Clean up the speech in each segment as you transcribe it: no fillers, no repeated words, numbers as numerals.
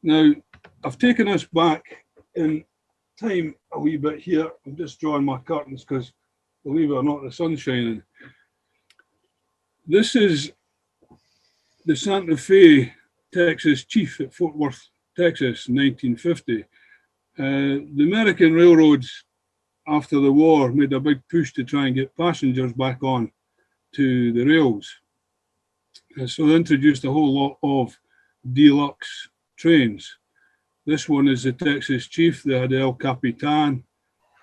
Now, I've taken us back in time a wee bit here. I'm just drawing my curtains because, believe it or not, the sun's shining. This is the Santa Fe, Texas chief at Fort Worth, Texas, in 1950. The American railroads, after the war, made a big push to try and get passengers back on to the rails. So they introduced a whole lot of deluxe trains. This one is the Texas Chief. They had the El Capitan,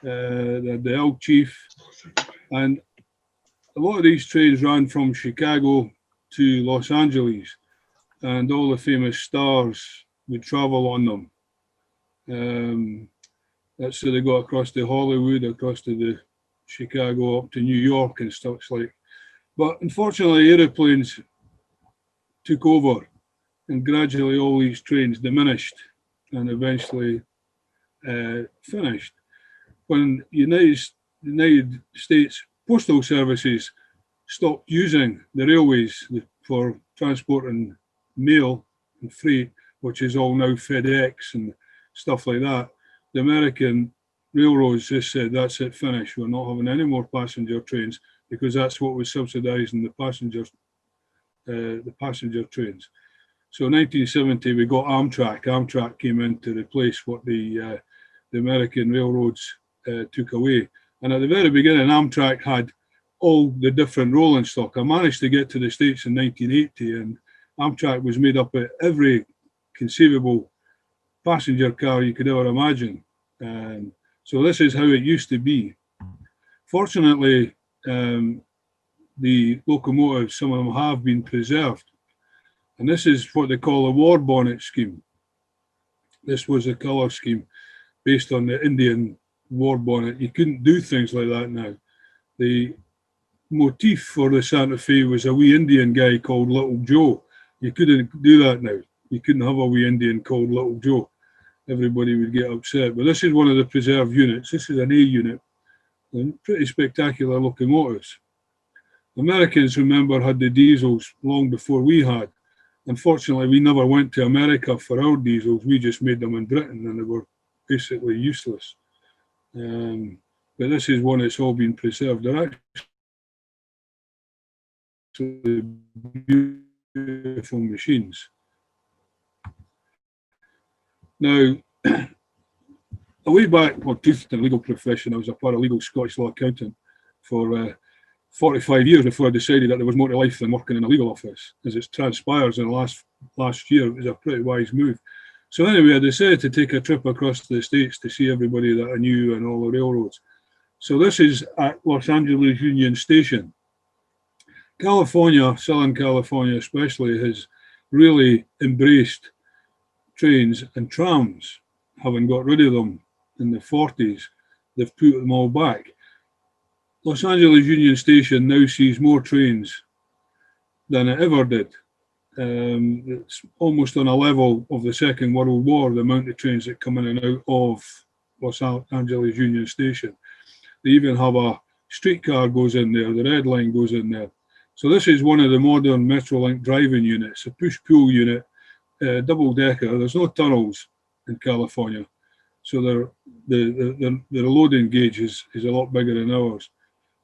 they had the El Chief, and a lot of these trains ran from Chicago to Los Angeles, and all the famous stars would travel on them. That's so they got across to Hollywood, across to the Chicago, up to New York and stuff like. But unfortunately, aeroplanes took over, and gradually all these trains diminished and eventually finished. When United States Postal Services stopped using the railways for transporting mail and freight, which is all now FedEx and stuff like that, the American railroads just said, that's it, finished. We're not having any more passenger trains, because that's what was subsidizing the passenger trains. So in 1970, we got Amtrak. Amtrak came in to replace what the American railroads took away. And at the very beginning, Amtrak had all the different rolling stock. I managed to get to the States in 1980, and Amtrak was made up of every conceivable passenger car you could ever imagine. So this is how it used to be. Fortunately, the locomotives, some of them have been preserved. And this is what they call a war bonnet scheme. This was a colour scheme based on the Indian war bonnet. You couldn't do things like that now. The motif for the Santa Fe was a wee Indian guy called Little Joe. You couldn't do that now. You couldn't have a wee Indian called Little Joe. Everybody would get upset. But this is one of the preserved units. This is an A unit, and pretty spectacular locomotives. Americans, remember, had the diesels long before we had. Unfortunately, we never went to America for our diesels. We just made them in Britain, and they were basically useless. But this is one that's all been preserved. They're actually beautiful machines. Now, a way back, well, in the legal profession, I was a paralegal Scottish law accountant for 45 years before I decided that there was more to life than working in a legal office. As it transpires in the last year, it was a pretty wise move. So anyway, I decided to take a trip across the States to see everybody that I knew and all the railroads. So this is at Los Angeles Union Station. California, Southern California especially, has really embraced trains and trams. Having got rid of them in the 40s, they've put them all back. Los Angeles Union Station now sees more trains than it ever did. It's almost on a level of the Second World War, the amount of trains that come in and out of Los Angeles Union Station. They even have a streetcar goes in there, the Red Line goes in there. So this is one of the modern Metrolink driving units, a push-pull unit, double-decker. There's no tunnels in California, so their loading gauge is a lot bigger than ours.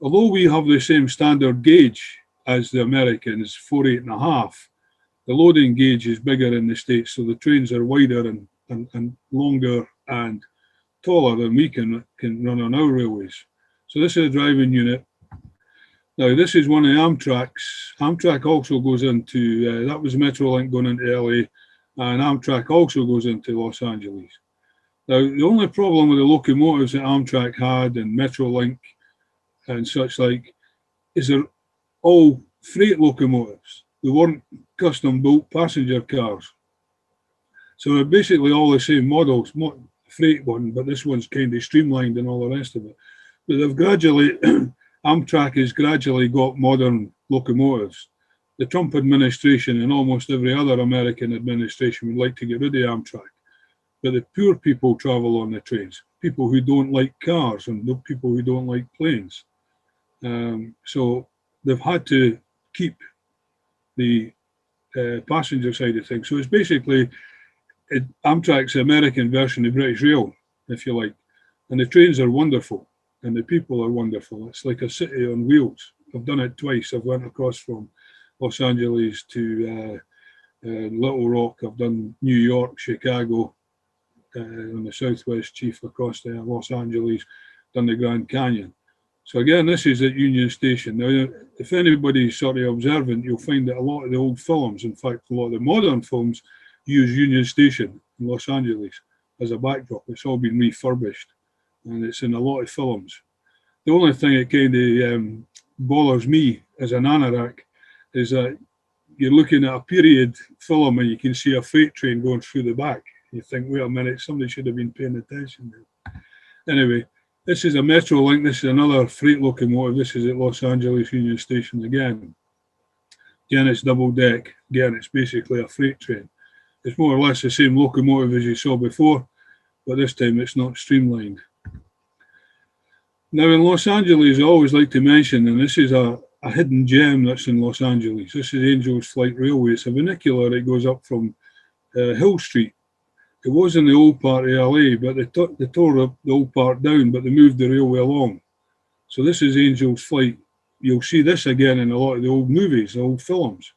Although we have the same standard gauge as the Americans, 48.5, the loading gauge is bigger in the States, so the trains are wider and longer and taller than we can run on our railways. So this is a driving unit. Now this is one of the Amtrak's. Amtrak also goes into, that was Metrolink going into LA, and Amtrak also goes into Los Angeles. Now the only problem with the locomotives that Amtrak had and Metrolink and such like is they're all freight locomotives. They weren't custom built passenger cars. So they're basically all the same models, not freight one, but this one's kind of streamlined and all the rest of it. But they've gradually, Amtrak has gradually got modern locomotives. The Trump administration and almost every other American administration would like to get rid of Amtrak. But the poor people travel on the trains, people who don't like cars and the people who don't like planes. So they've had to keep the passenger side of things. So it's basically Amtrak's the American version of British Rail, if you like. And the trains are wonderful, and the people are wonderful. It's like a city on wheels. I've done it twice. I've went across from Los Angeles to Little Rock. I've done New York, Chicago, on the Southwest Chief across there, Los Angeles, done the Grand Canyon. So again, this is at Union Station. Now, if anybody's sort of observant, you'll find that a lot of the old films, in fact, a lot of the modern films, use Union Station in Los Angeles as a backdrop. It's all been refurbished, and it's in a lot of films. The only thing that kind of bothers me as an anorak is that you're looking at a period film and you can see a freight train going through the back. You think, wait a minute, somebody should have been paying attention there. Anyway, this is a Metrolink. This is another freight locomotive. This is at Los Angeles Union Station again. Again, it's double deck. Again, it's basically a freight train. It's more or less the same locomotive as you saw before, but this time it's not streamlined. Now in Los Angeles, I always like to mention, and this is a hidden gem that's in Los Angeles. This is Angel's Flight Railway. It's a vernacular that goes up from Hill Street. It was in the old part of LA, but they tore up the old part down, but they moved the railway along. So this is Angel's Flight. You'll see this again in a lot of the old movies, the old films.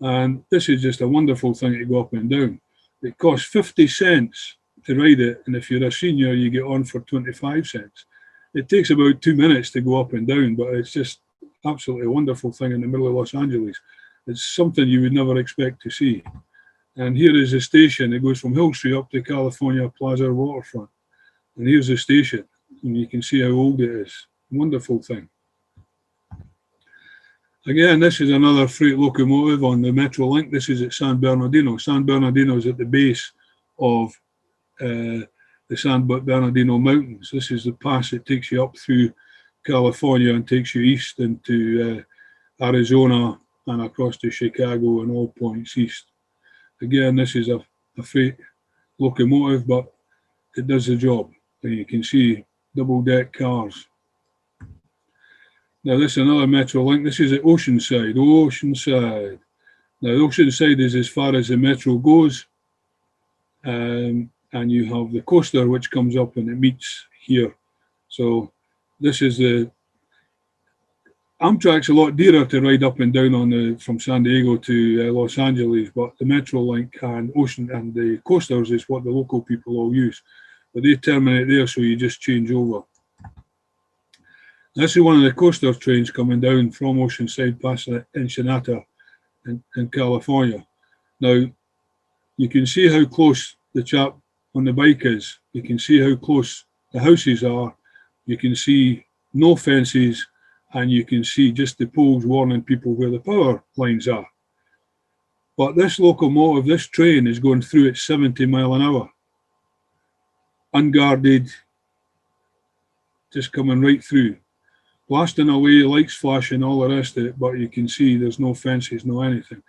And this is just a wonderful thing to go up and down. It costs 50 cents to ride it, and if you're a senior, you get on for 25 cents. It takes about 2 minutes to go up and down, but it's just absolutely a wonderful thing in the middle of Los Angeles. It's something you would never expect to see. And here is the station. It goes from Hill Street up to California Plaza Waterfront. And here's the station. And you can see how old it is. Wonderful thing. Again, this is another freight locomotive on the Metrolink. This is at San Bernardino. San Bernardino is at the base of the San Bernardino Mountains. This is the pass that takes you up through California and takes you east into Arizona and across to Chicago and all points east. Again, this is a freight locomotive, but it does the job. And you can see double-deck cars. Now, this is another Metrolink. This is at Oceanside. Oceanside. Now, Oceanside is as far as the Metro goes. And you have the coaster, which comes up and it meets here. So this is the Amtrak's a lot dearer to ride up and down on from San Diego to Los Angeles, but the Metrolink and Ocean and the coasters is what the local people all use. But they terminate there, so you just change over. This is one of the coaster trains coming down from Oceanside past Ensenada in California. Now, you can see how close the chap on the bike is. You can see how close the houses are. You can see no fences, and you can see just the poles warning people where the power lines are. But this locomotive, this train is going through at 70 miles an hour. Unguarded, just coming right through. Blasting away, lights flashing, all the rest of it, but you can see there's no fences, no anything.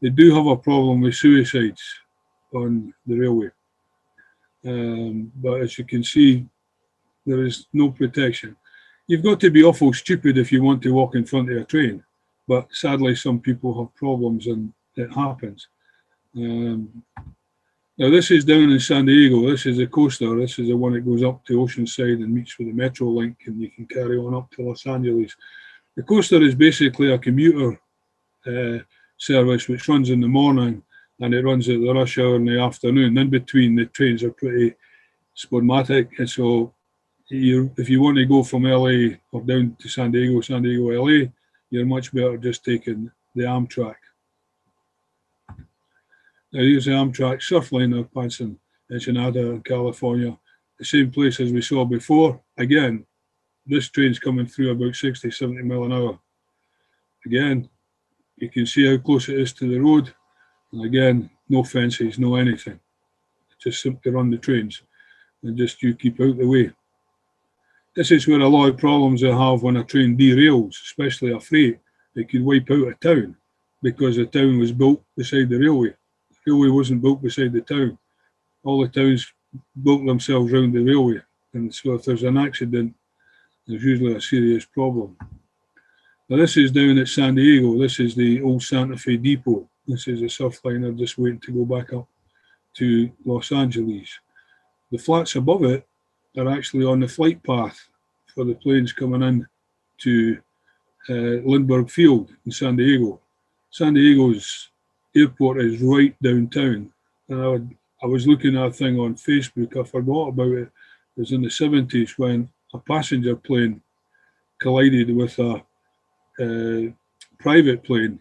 They do have a problem with suicides on the railway. But as you can see, there is no protection. You've got to be awful stupid if you want to walk in front of a train, but sadly some people have problems and it happens. Now this is down in San Diego. This is a coaster. This is the one that goes up to Oceanside and meets with the Metrolink, and you can carry on up to Los Angeles. The coaster is basically a commuter service which runs in the morning and it runs at the rush hour in the afternoon. In between, the trains are pretty sporadic, and so if you want to go from LA or down to San Diego, LA, you're much better just taking the Amtrak. Now here's the Amtrak Surfliner passing Ensenada in California, the same place as we saw before. Again, this train's coming through about 60, 70 miles an hour. Again, you can see how close it is to the road. And again, no fences, no anything. Just simply run the trains and just you keep out the way. This is where a lot of problems they have when a train derails, especially a freight. It could wipe out a town because the town was built beside the railway. The railway wasn't built beside the town. All the towns built themselves around the railway. And so if there's an accident, there's usually a serious problem. Now this is down at San Diego. This is the old Santa Fe depot. This is a Surfliner just waiting to go back up to Los Angeles. The flats above it are actually on the flight path for the planes coming in to Lindbergh Field in San Diego. San Diego's airport is right downtown. And I was looking at a thing on Facebook, I forgot about it. It was in the 70s when a passenger plane collided with a private plane,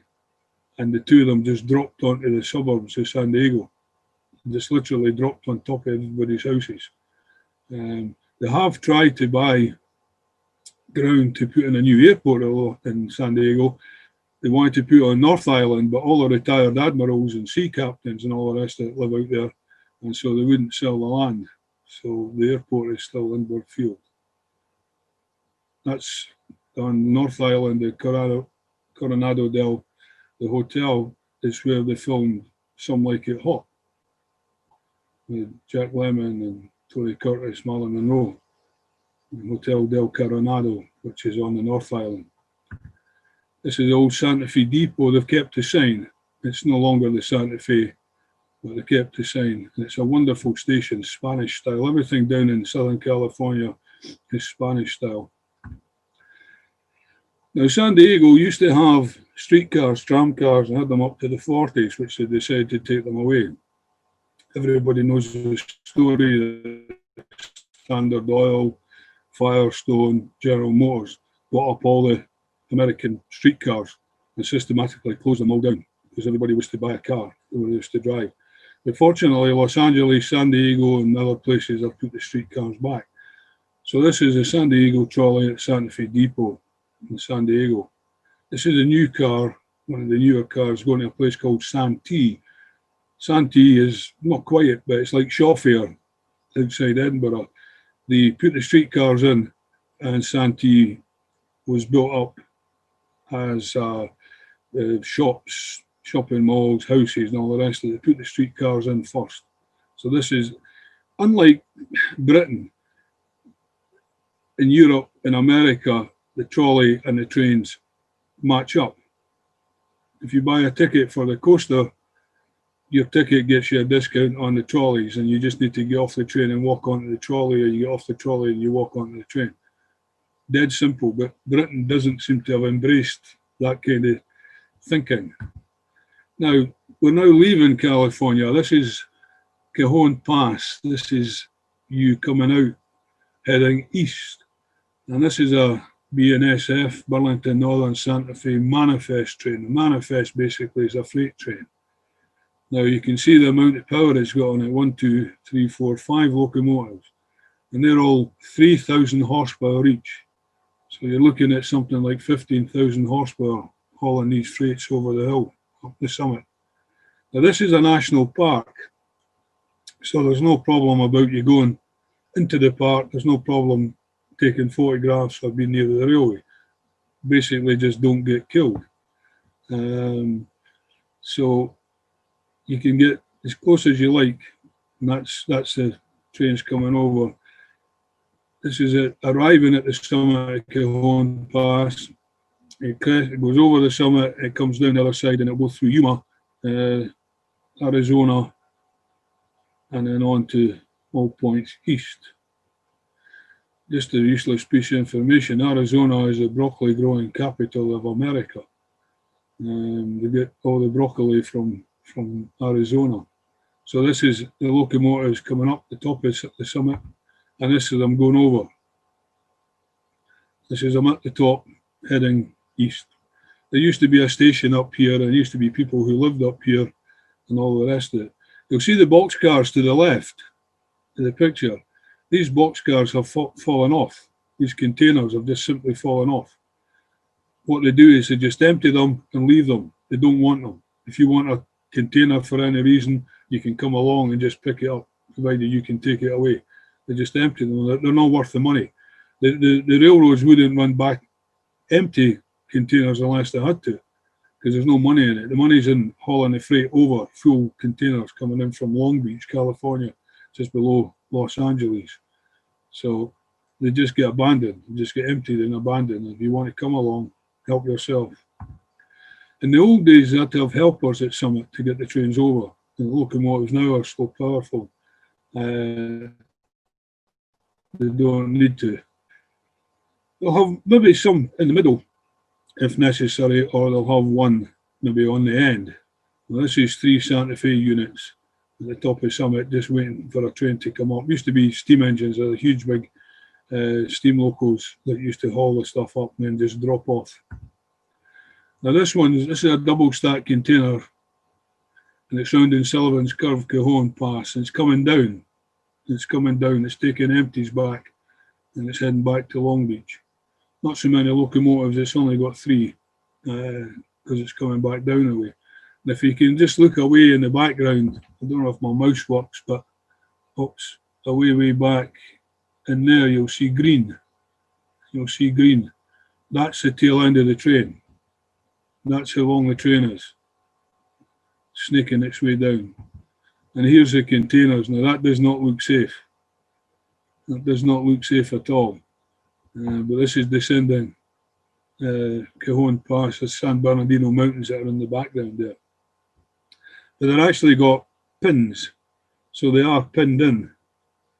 and the two of them just dropped onto the suburbs of San Diego. Just literally dropped on top of everybody's houses. They have tried to buy ground to put in a new airport in San Diego. They wanted to put on North Island, but all the retired admirals and sea captains and all the rest of it live out there, and so they wouldn't sell the land. So the airport is still Lindbergh Field. That's on North Island, the Coronado del, the hotel is where they filmed Some Like It Hot with Jack Lemmon and Tony Curtis, Marilyn Monroe. Hotel del Coronado, which is on the North Island. This is the old Santa Fe depot. They've kept the sign. It's no longer the Santa Fe, but they kept the sign. And it's a wonderful station, Spanish style. Everything down in Southern California is Spanish style. Now, San Diego used to have streetcars, tramcars, and had them up to the 40s, which they decided to take them away. Everybody knows the story that Standard Oil, Firestone, General Motors bought up all the American streetcars and systematically closed them all down because everybody was to buy a car, everybody was to drive. But fortunately, Los Angeles, San Diego, and other places have put the streetcars back. So this is a San Diego trolley at Santa Fe Depot in San Diego. This is a new car, one of the newer cars, going to a place called Santee. Santee is not quite, but it's like Shawfair outside Edinburgh. They put the streetcars in, and Santee was built up as shops, shopping malls, houses, and all the rest of it. They put the streetcars in first. So this is, unlike Britain, in Europe, in America, the trolley and the trains match up. If you buy a ticket for the coaster, your ticket gets you a discount on the trolleys, and you just need to get off the train and walk onto the trolley, or you get off the trolley and you walk onto the train. Dead simple, but Britain doesn't seem to have embraced that kind of thinking. Now, we're now leaving California. This is Cajon Pass. This is you coming out, heading east. And this is a BNSF, Burlington Northern Santa Fe Manifest train. The Manifest basically is a freight train. Now you can see the amount of power it's got on it, 1, 2, 3, 4, 5 locomotives. And they're all 3,000 horsepower each. So you're looking at something like 15,000 horsepower hauling these freights over the hill, up the summit. Now this is a national park, so there's no problem about you going into the park. There's no problem taking photographs or being near the railway. Basically just don't get killed. So you can get as close as you like, and that's the trains coming over. This is it, arriving at the summit of Cajon Pass. It goes over the summit, it comes down the other side, and it goes through Yuma, Arizona, and then on to all points east. Just a useless piece of information, Arizona is the broccoli growing capital of America. They get all the broccoli from Arizona. So this is the locomotives coming up the top of the summit, and this is them going over. This is them at the top, heading east. There used to be a station up here, and there used to be people who lived up here, and all the rest of it. You'll see the boxcars to the left in the picture. These boxcars have fallen off. These containers have just simply fallen off. What they do is they just empty them and leave them. They don't want them. If you want a container for any reason, you can come along and just pick it up, provided you can take it away. They just empty them. They're not worth the money. The railroads wouldn't run back empty containers unless they had to, because there's no money in it. The money's in hauling the freight over full containers coming in from Long Beach, California, just below Los Angeles. So they just get abandoned, they just get emptied and abandoned. If you want to come along, help yourself. In the old days, they had to have helpers at Summit to get the trains over. The locomotives now are so powerful. They don't need to. They'll have maybe some in the middle if necessary, or they'll have one maybe on the end. Well, this is 3 Santa Fe units at the top of Summit, just waiting for a train to come up. Used to be steam engines, or huge big steam locos that used to haul the stuff up and then just drop off. Now this is a double stack container, and it's round in Sullivan's Curve Cajon Pass, and it's coming down. It's coming down. It's taking empties back, and it's heading back to Long Beach. Not so many locomotives. It's only got 3 because it's coming back down away. And if you can just look away in the background, I don't know if my mouse works, but oops, way back in there, you'll see green. You'll see green. That's the tail end of the train. That's how long the train is, snaking its way down. And here's the containers. Now that does not look safe. That does not look safe at all. But this is descending Cajon Pass, the San Bernardino Mountains that are in the background there. But they're actually got pins, so they are pinned in.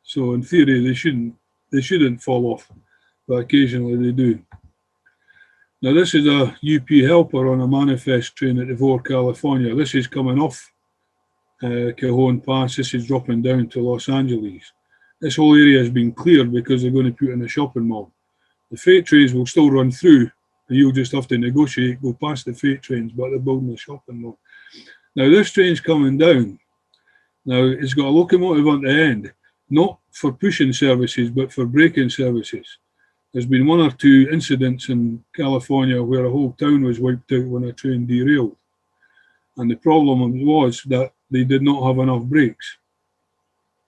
So in theory, they shouldn't fall off, but occasionally they do. Now this is a UP helper on a manifest train at Devore, California. This is coming off Cajon Pass. This is dropping down to Los Angeles. This whole area has been cleared because they're going to put in a shopping mall. The freight trains will still run through, and you'll just have to negotiate, go past the freight trains, but they're building a shopping mall. Now this train's coming down. Now it's got a locomotive on the end, not for pushing services, but for braking services. There's been 1 or 2 incidents in California where a whole town was wiped out when a train derailed. And the problem was that they did not have enough brakes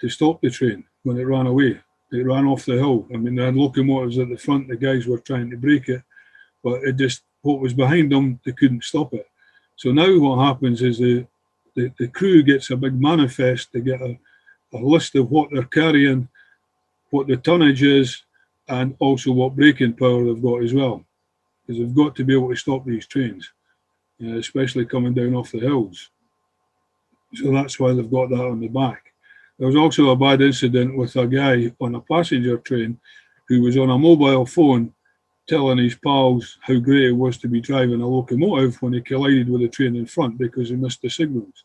to stop the train when it ran away. It ran off the hill. I mean, they had locomotives at the front, the guys were trying to brake it, but it just, what was behind them, they couldn't stop it. So now what happens is the crew gets a big manifest. They get a list of what they're carrying, what the tonnage is, and also what braking power they've got as well. Because they've got to be able to stop these trains, especially coming down off the hills. So that's why they've got that on the back. There was also a bad incident with a guy on a passenger train who was on a mobile phone telling his pals how great it was to be driving a locomotive when he collided with a train in front because he missed the signals.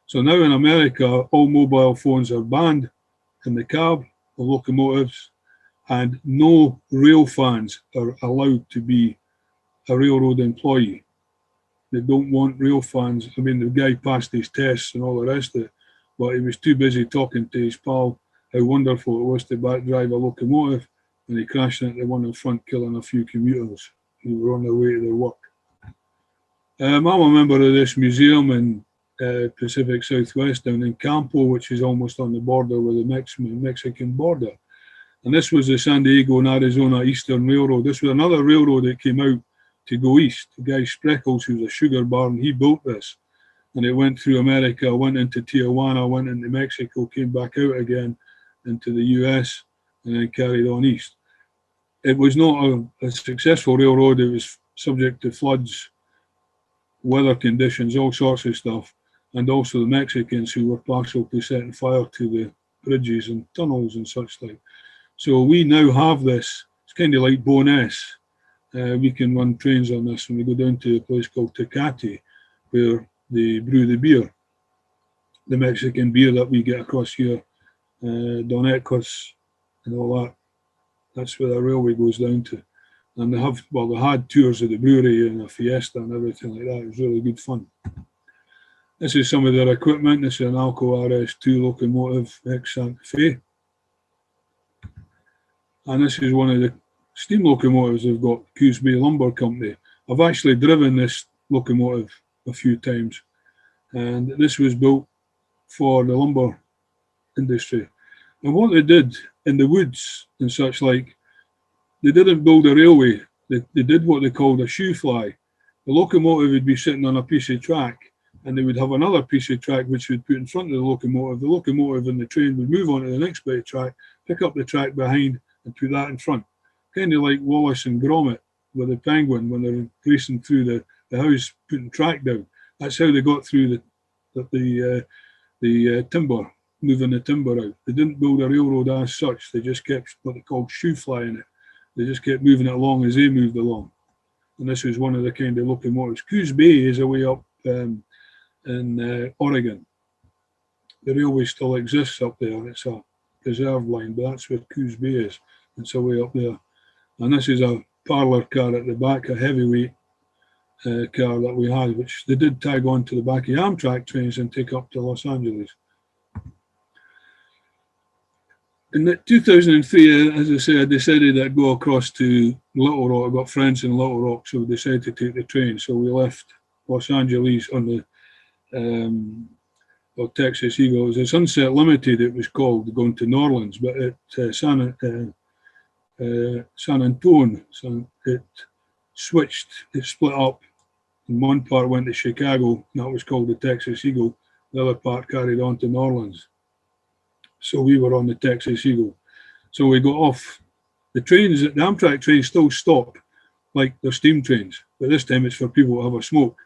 So now in America, all mobile phones are banned in the cab of locomotives, and no rail fans are allowed to be a railroad employee. They don't want rail fans. I mean, the guy passed his tests and all the rest of it, but he was too busy talking to his pal how wonderful it was to back drive a locomotive, and he crashed into the one in front, killing a few commuters who were on their way to their work. I'm a member of this museum in Pacific Southwest down in Campo, which is almost on the border with the Mexican border. And this was the San Diego and Arizona Eastern Railroad. This was another railroad that came out to go east. The guy Spreckles, who was a sugar baron, he built this. And it went through America, went into Tijuana, went into Mexico, came back out again into the US, and then carried on east. It was not a successful railroad. It was subject to floods, weather conditions, all sorts of stuff. And also the Mexicans who were partial to setting fire to the bridges and tunnels and such like. So we now have this. It's kind of like Bowness. We can run trains on this when we go down to a place called Tecate, where they brew the beer, the Mexican beer that we get across here, Don Ecos and all that. That's where the railway goes down to. And they had tours of the brewery and a fiesta and everything like that. It was really good fun. This is some of their equipment. This is an Alco RS2 locomotive, ex-Santa Fe. And this is one of the steam locomotives they've got, Coos Bay Lumber Company. I've actually driven this locomotive a few times. And this was built for the lumber industry. And what they did in the woods and such like, they didn't build a railway. They did what they called a shoe fly. The locomotive would be sitting on a piece of track, and they would have another piece of track which would put in front of the locomotive. The locomotive and the train would move on to the next bit of track, pick up the track behind, and put that in front. Kind of like Wallace and Gromit with the penguin when they're racing through the house, putting track down. That's how they got through the the timber, moving the timber out. They didn't build a railroad as such. They just kept what they called shoe flying it. They just kept moving it along as they moved along. And this was one of the kind of locomotives. Coos Bay is away up in Oregon. The railway still exists up there. It's a reserve line, but that's where Coos Bay is. It's away up there. And this is a parlour car at the back, a heavyweight car that we had, which they did tag on to the back of Amtrak trains and take up to Los Angeles. In 2003, as I said, I decided I'd go across to Little Rock. I've got friends in Little Rock, so we decided to take the train. So we left Los Angeles on the Texas Eagle. It was a Sunset Limited, it was called, going to New Orleans, but at San Antone, so it switched, it split up. And one part went to Chicago, that was called the Texas Eagle. The other part carried on to New Orleans. So we were on the Texas Eagle. So we got off. The trains, the Amtrak trains still stop, like they're steam trains, but this time it's for people to have a smoke.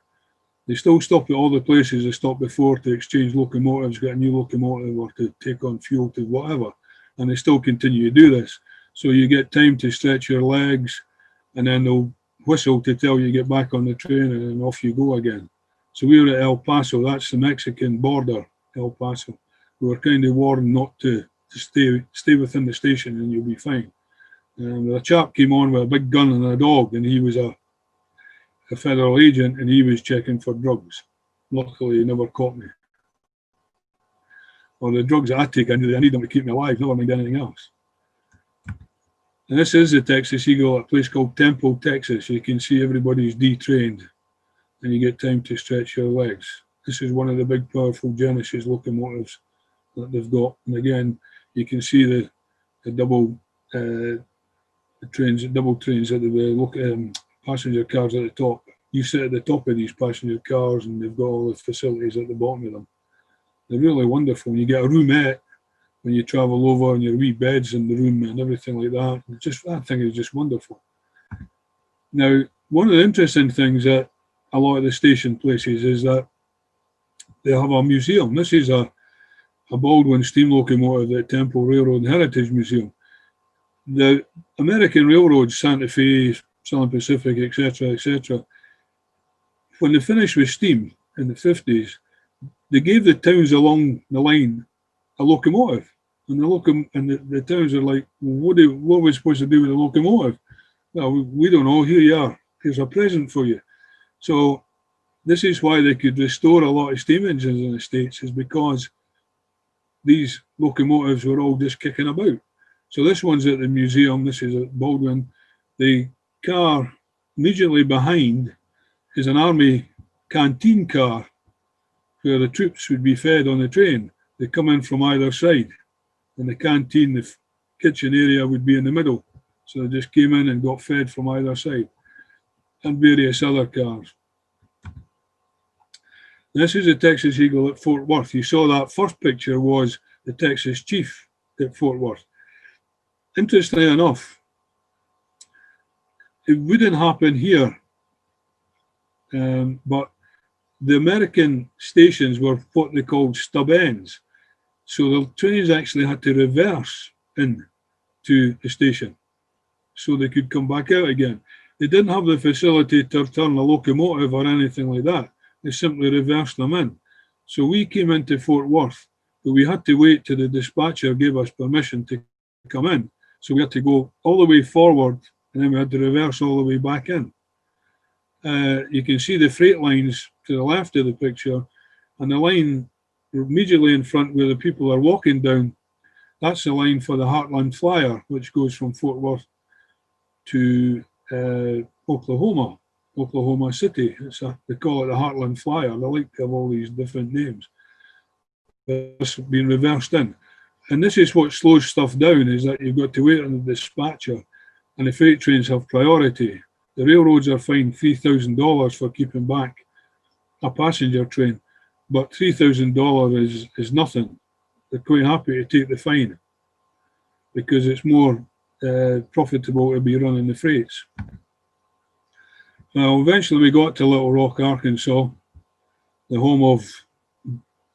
They still stop at all the places they stopped before to exchange locomotives, get a new locomotive, or to take on fuel to whatever. And they still continue to do this. So you get time to stretch your legs, and then they'll whistle to tell you get back on the train, and then off you go again. So we were at El Paso. That's the Mexican border, El Paso. We were kind of warned not to stay within the station, and you'll be fine. And a chap came on with a big gun and a dog, and he was a federal agent, and he was checking for drugs. Luckily, he never caught me. Or the drugs that I take, I need them to keep me alive, never mind anything else. And this is the Texas Eagle, a place called Temple, Texas. You can see everybody's detrained, and you get time to stretch your legs. This is one of the big, powerful Genesis locomotives that they've got. And again, you can see the double trains at the passenger cars at the top. You sit at the top of these passenger cars, and they've got all the facilities at the bottom of them. They're really wonderful. You get a roomette when you travel over, and your wee beds in the room and everything like that. That thing is just wonderful. Now, one of the interesting things at a lot of the station places is that they have a museum. This is a Baldwin steam locomotive at Temple Railroad and Heritage Museum. The American railroads, Santa Fe, Southern Pacific, etc., when they finished with steam in the 50s, they gave the towns along the line a locomotive. And the towns are like, what are we supposed to do with the locomotive? Well, we don't know. Here you are. Here's a present for you. So this is why they could restore a lot of steam engines in the States, is because these locomotives were all just kicking about. So this one's at the museum. This is at Baldwin. The car immediately behind is an army canteen car where the troops would be fed on the train. They come in from either side, and the canteen, the kitchen area, would be in the middle. So they just came in and got fed from either side, and various other cars. This is the Texas Eagle at Fort Worth. You saw that first picture was the Texas Chief at Fort Worth. Interestingly enough, it wouldn't happen here, but the American stations were what they called stub ends. So the trains actually had to reverse in to the station so they could come back out again. They didn't have the facility to turn a locomotive or anything like that. They simply reversed them in. So we came into Fort Worth, but we had to wait till the dispatcher gave us permission to come in. So we had to go all the way forward, and then we had to reverse all the way back in. You can see the freight lines to the left of the picture, and the line immediately in front where the people are walking down, that's the line for the Heartland Flyer, which goes from Fort Worth to Oklahoma City. They call it the Heartland Flyer. They like to have all these different names. It's been reversed in. And this is what slows stuff down, is that you've got to wait on the dispatcher, and the freight trains have priority. The railroads are fined $3,000 for keeping back a passenger train, but $3,000 is nothing. They're quite happy to take the fine because it's more profitable to be running the freights. Now, eventually we got to Little Rock, Arkansas, the home of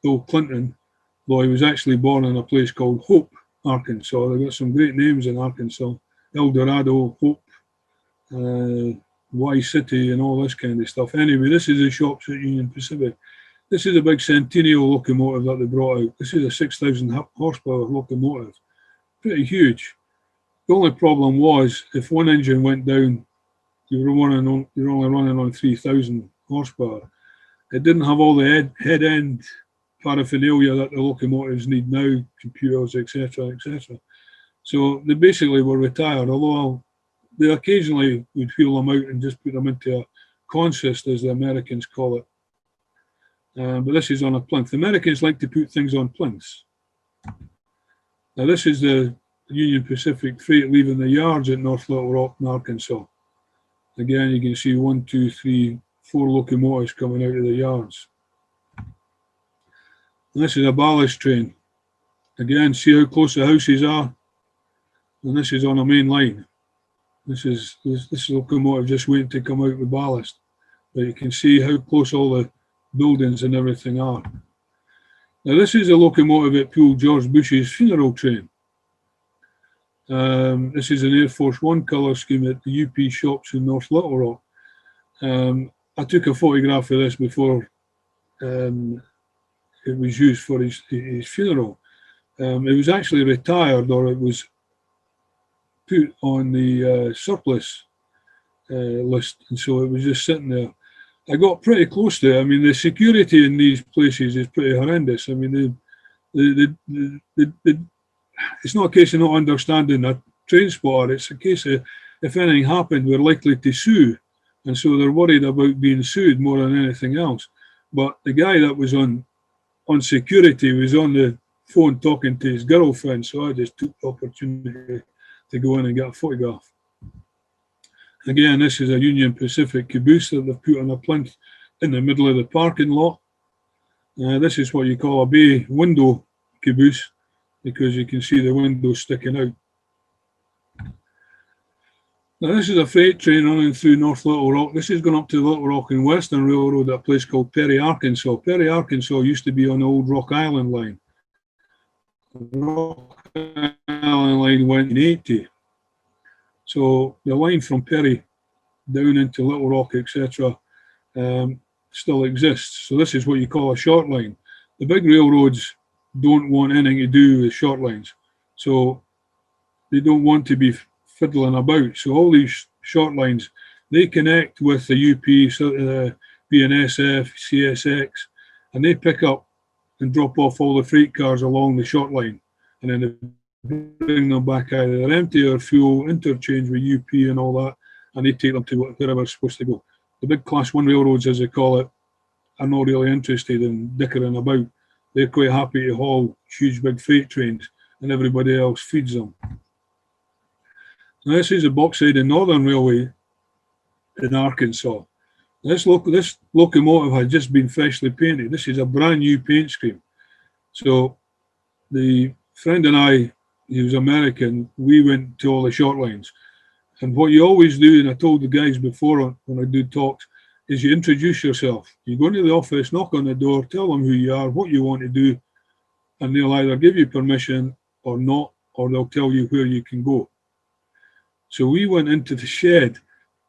Bill Clinton, though he was actually born in a place called Hope, Arkansas. They've got some great names in Arkansas. El Dorado, Hope, Y City, and all this kind of stuff. Anyway, this is the shops at Union Pacific. This is a big Centennial locomotive that they brought out. This is a 6,000 horsepower locomotive. Pretty huge. The only problem was, if one engine went down, you're only running on 3,000 horsepower. It didn't have all the head end paraphernalia that the locomotives need now, computers, etc., etc. So they basically were retired, although they occasionally would wheel them out and just put them into a consist, as the Americans call it. But this is on a plinth. The Americans like to put things on plinths. Now this is the Union Pacific freight leaving the yards at North Little Rock in Arkansas. Again, you can see 1, 2, 3, 4 locomotives coming out of the yards. And this is a ballast train. Again, see how close the houses are? And this is on a main line. This locomotive just waiting to come out with ballast. But you can see how close all the buildings and everything are. Now this is a locomotive that pulled George Bush's funeral train. This is an Air Force One colour scheme at the UP shops in North Little Rock. I took a photograph of this before it was used for his funeral. It was actually retired, or it was put on the surplus list, and so it was just sitting there. I got pretty close to it. I mean, the security in these places is pretty horrendous. I mean, it's not a case of not understanding a train spotter. It's a case of, if anything happened, we're likely to sue. And so they're worried about being sued more than anything else. But the guy that was on security was on the phone talking to his girlfriend. So I just took the opportunity to go in and get a photograph. Again, this is a Union Pacific caboose that they've put on a plinth in the middle of the parking lot. This is what you call a bay window caboose, because you can see the window sticking out. Now this is a freight train running through North Little Rock. This is going up to Little Rock and Western Railroad at a place called Perry, Arkansas. Perry, Arkansas used to be on the old Rock Island line. The Rock Island line went in 80. So the line from Perry down into Little Rock, etc., still exists. So this is what you call a short line. The big railroads don't want anything to do with short lines. So they don't want to be fiddling about. So all these short lines, they connect with the UP, BNSF, CSX, and they pick up and drop off all the freight cars along the short line. And then they bring them back either empty or fuel, interchange with UP and all that, and they take them to wherever they're supposed to go. The big Class 1 railroads, as they call it, are not really interested in dickering about. They're quite happy to haul huge big freight trains, and everybody else feeds them. Now this is the Bauxite and Northern Railway in Arkansas. This locomotive had just been freshly painted. This is a brand new paint scheme. So the friend and I, he was American, we went to all the short lines. And what you always do, and I told the guys before when I do talks, is you introduce yourself. You go into the office, knock on the door, tell them who you are, what you want to do, and they'll either give you permission or not, or they'll tell you where you can go. So we went into the shed,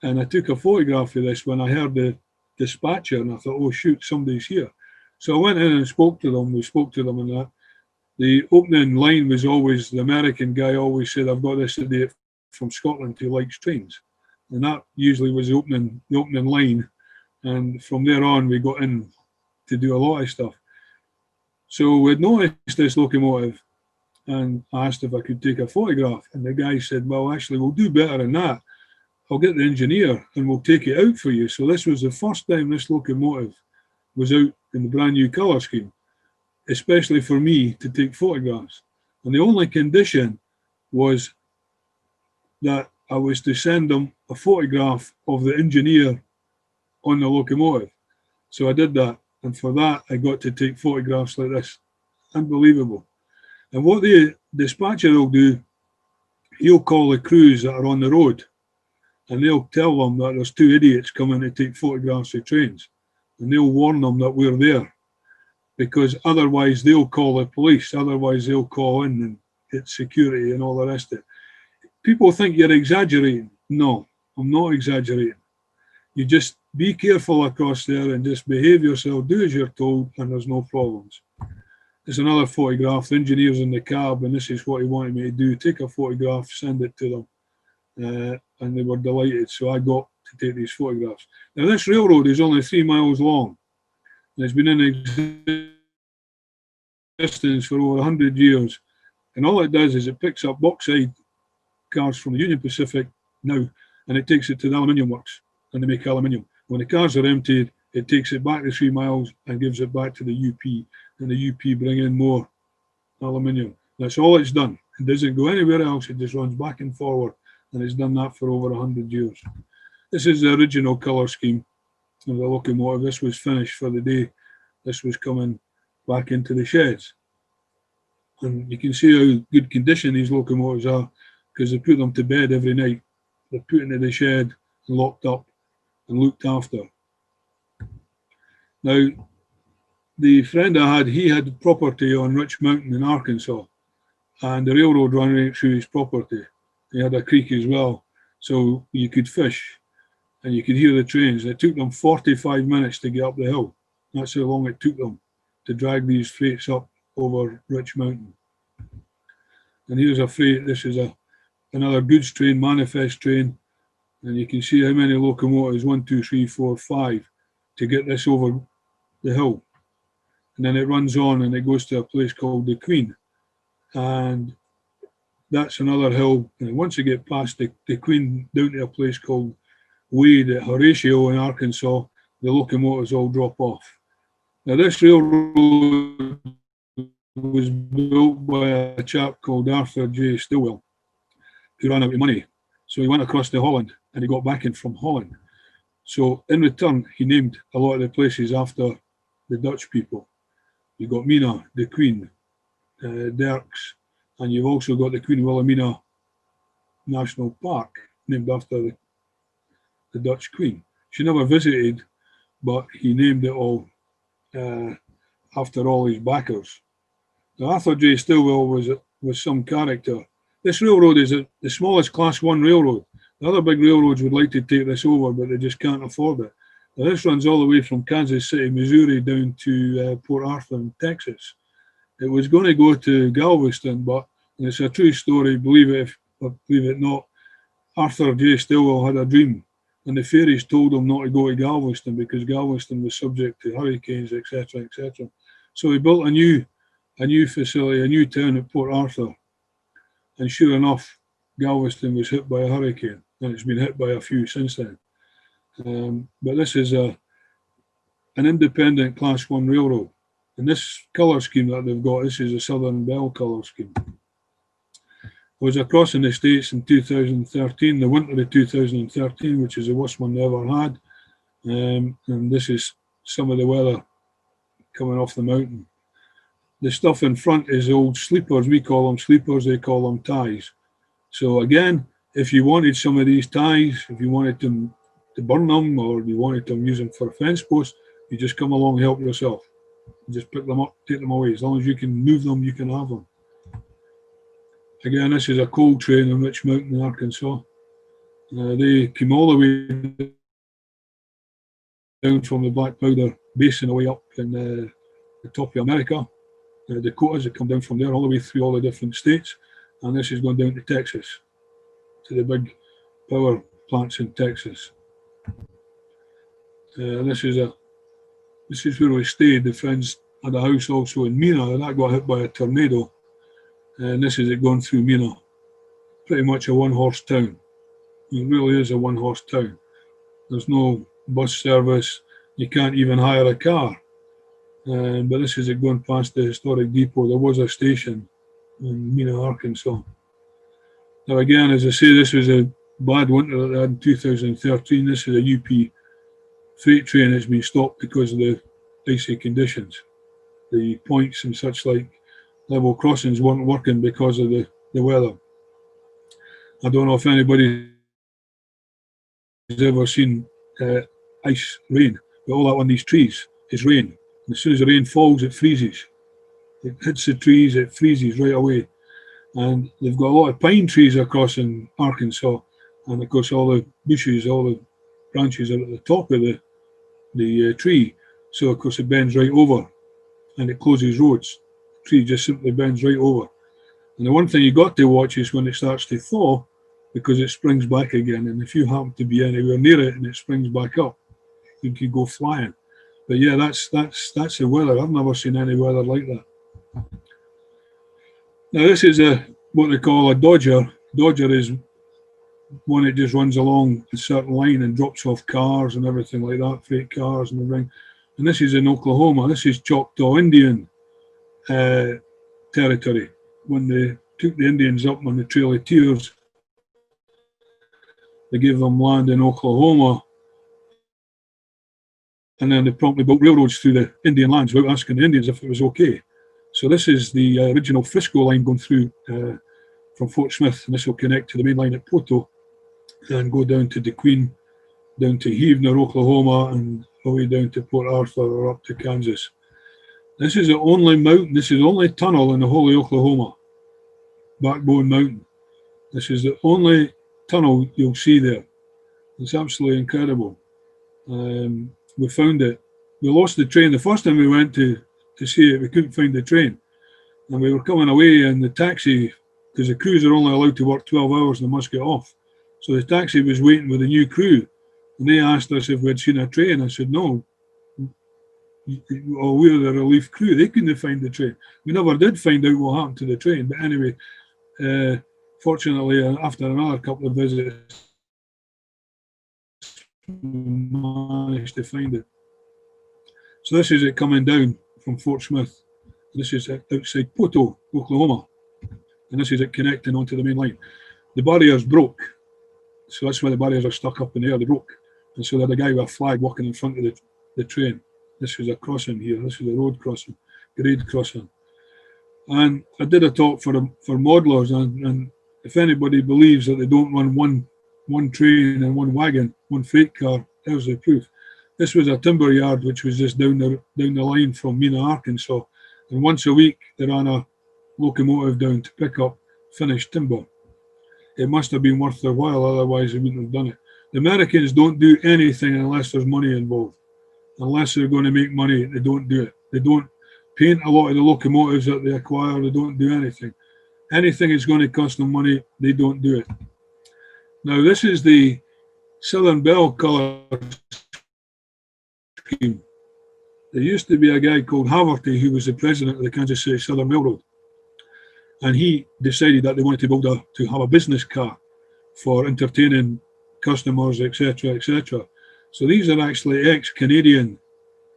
and I took a photograph of this when I heard the dispatcher, and I thought, oh shoot, somebody's here. So I went in and spoke to them. We spoke to them, and that. The opening line was always, the American guy always said, I've got this idiot from Scotland who likes trains. And that usually was the opening line. And from there on, we got in to do a lot of stuff. So we'd noticed this locomotive, and I asked if I could take a photograph. And the guy said, well, actually, we'll do better than that. I'll get the engineer and we'll take it out for you. So this was the first time this locomotive was out in the brand new colour scheme, especially for me to take photographs. And the only condition was that I was to send them a photograph of the engineer on the locomotive. So I did that. And for that, I got to take photographs like this. Unbelievable. And what the dispatcher will do, he'll call the crews that are on the road, and they'll tell them that there's two idiots coming to take photographs of trains. And they'll warn them that we're there. because otherwise they'll call the police, otherwise they'll call in and get security and all the rest of it. People think you're exaggerating. No, I'm not exaggerating. You just be careful across there and just behave yourself, do as you're told, and there's no problems. There's another photograph, the engineer's in the cab, and this is what he wanted me to do, take a photograph, send it to them. And they were delighted, so I got to take these photographs. Now this railroad is only 3 miles long, and it's been in existence for over 100 years, and all it does is it picks up bauxite cars from the Union Pacific now, and it takes it to the aluminium works, and they make aluminium. When the cars are emptied, it takes it back the 3 miles and gives it back to the UP, and the UP bring in more aluminium. That's all it's done. It doesn't go anywhere else, it just runs back and forward, and it's done that for over 100 years. This is the original colour scheme of the locomotive. This was finished for the day. This was coming back into the sheds. And you can see how good condition these locomotives are, because they put them to bed every night. They're put into the shed, locked up, and looked after. Now, the friend I had, he had property on Rich Mountain in Arkansas, and the railroad ran right through his property. He had a creek as well, so you could fish, and you could hear the trains. It took them 45 minutes to get up the hill. That's how long it took them to drag these freights up over Rich Mountain. And here's a freight. This is another goods train, manifest train, and you can see how many locomotives, 1, 2, 3, 4, 5, to get this over the hill. And then it runs on and it goes to a place called the Queen, and that's another hill. And once you get past the Queen down to a place called Wade at Horatio in Arkansas, the locomotives all drop off. Now this railroad was built by a chap called Arthur J. Stilwell, who ran out of money. So he went across to Holland and he got back in from Holland. So in return, he named a lot of the places after the Dutch people. You've got Mina, the Queen, Dirks, and you've also got the Queen Wilhelmina National Park, named after the Dutch Queen. She never visited, but he named it all after all his backers. Now, Arthur J. Stilwell was some character. This railroad is the smallest Class 1 railroad. The other big railroads would like to take this over, but they just can't afford it. Now, this runs all the way from Kansas City, Missouri, down to Port Arthur in Texas. It was going to go to Galveston, but it's a true story, believe it not. Arthur J. Stilwell had a dream, and the fairies told him not to go to Galveston because Galveston was subject to hurricanes, etc., etc. So he built a new facility, a new town at Port Arthur, and sure enough, Galveston was hit by a hurricane, and it's been hit by a few since then. But this is an independent Class 1 railroad. And this colour scheme that they've got, this is a Southern Belle colour scheme. I was across in the States in 2013, the winter of 2013, which is the worst one they ever had. And this is some of the weather coming off the mountain. The stuff in front is old sleepers. We call them sleepers, they call them ties. So again, if you wanted some of these ties, if you wanted them to burn them, or you wanted to use them for a fence post, you just come along and help yourself. You just pick them up, take them away. As long as you can move them, you can have them. Again, this is a coal train in Rich Mountain, Arkansas. They came all the way down from the Black Powder Basin away up in the top of America. The Dakotas, they come down from there all the way through all the different states. And this is going down to Texas, to the big power plants in Texas. This is where we stayed. The friends had a house also in Mina, and that got hit by a tornado. And this is it going through Mina. Pretty much a one-horse town. It really is a one-horse town. There's no bus service. You can't even hire a car. But this is it going past the historic depot. There was a station in Mina, Arkansas. Now again, as I say, this was a bad winter that they had in 2013. This is a UP freight train that's been stopped because of the icy conditions. The points and such like level crossings weren't working because of the weather. I don't know if anybody's ever seen ice rain, but all that on these trees is rain. And as soon as the rain falls, it freezes. It hits the trees, it freezes right away. And they've got a lot of pine trees across in Arkansas, and of course all the bushes, all the branches are at the top of the tree. So of course it bends right over, and it closes roads. The tree just simply bends right over. And the one thing you got to watch is when it starts to thaw, because it springs back again. And if you happen to be anywhere near it and it springs back up, you could go flying. But yeah, that's the weather. I've never seen any weather like that. Now this is what they call a dodger. Dodger is one that just runs along a certain line and drops off cars and everything like that, freight cars and everything. And this is in Oklahoma. This is Choctaw Indian territory. When they took the Indians up on the Trail of Tears, they gave them land in Oklahoma, and then they promptly built railroads through the Indian lands without asking the Indians if it was okay. So this is the original Frisco line going through from Fort Smith, and this will connect to the main line at Poto and go down to DeQueen, down to Heavener, Oklahoma, and away down to Port Arthur or up to Kansas. This is the only mountain, this is the only tunnel in the whole of Oklahoma, Backbone Mountain. This is the only tunnel you'll see there. It's absolutely incredible. We found it. We lost the train. The first time we went to see it, we couldn't find the train. And we were coming away in the taxi, because the crews are only allowed to work 12 hours and they must get off. So the taxi was waiting with a new crew. And they asked us if we'd seen a train. I said, no. Oh, we're the relief crew. They couldn't find the train. We never did find out what happened to the train. But anyway, fortunately, after another couple of visits, we managed to find it. So this is it coming down from Fort Smith. This is outside Poto, Oklahoma. And this is it connecting onto the main line. The barriers broke. So that's why the barriers are stuck up in the air. They broke. And so they had a guy with a flag walking in front of the train. This is a crossing here. This is a road crossing, grade crossing. And I did a talk for modelers, and if anybody believes that they don't run one train and one wagon, one freight car, there's the proof. This was a timber yard which was just down the line from Mena, Arkansas, and once a week they ran a locomotive down to pick up finished timber. It must have been worth their while, otherwise they wouldn't have done it. The Americans don't do anything unless there's money involved. Unless they're going to make money, they don't do it. They don't paint a lot of the locomotives that they acquire. They don't do anything. Anything is going to cost them money, they don't do it. Now, this is the Southern Belle color scheme. There used to be a guy called Haverty who was the president of the Kansas City Southern Railroad. And he decided that they wanted to have a business car for entertaining customers, etc., etc. So these are actually ex-Canadian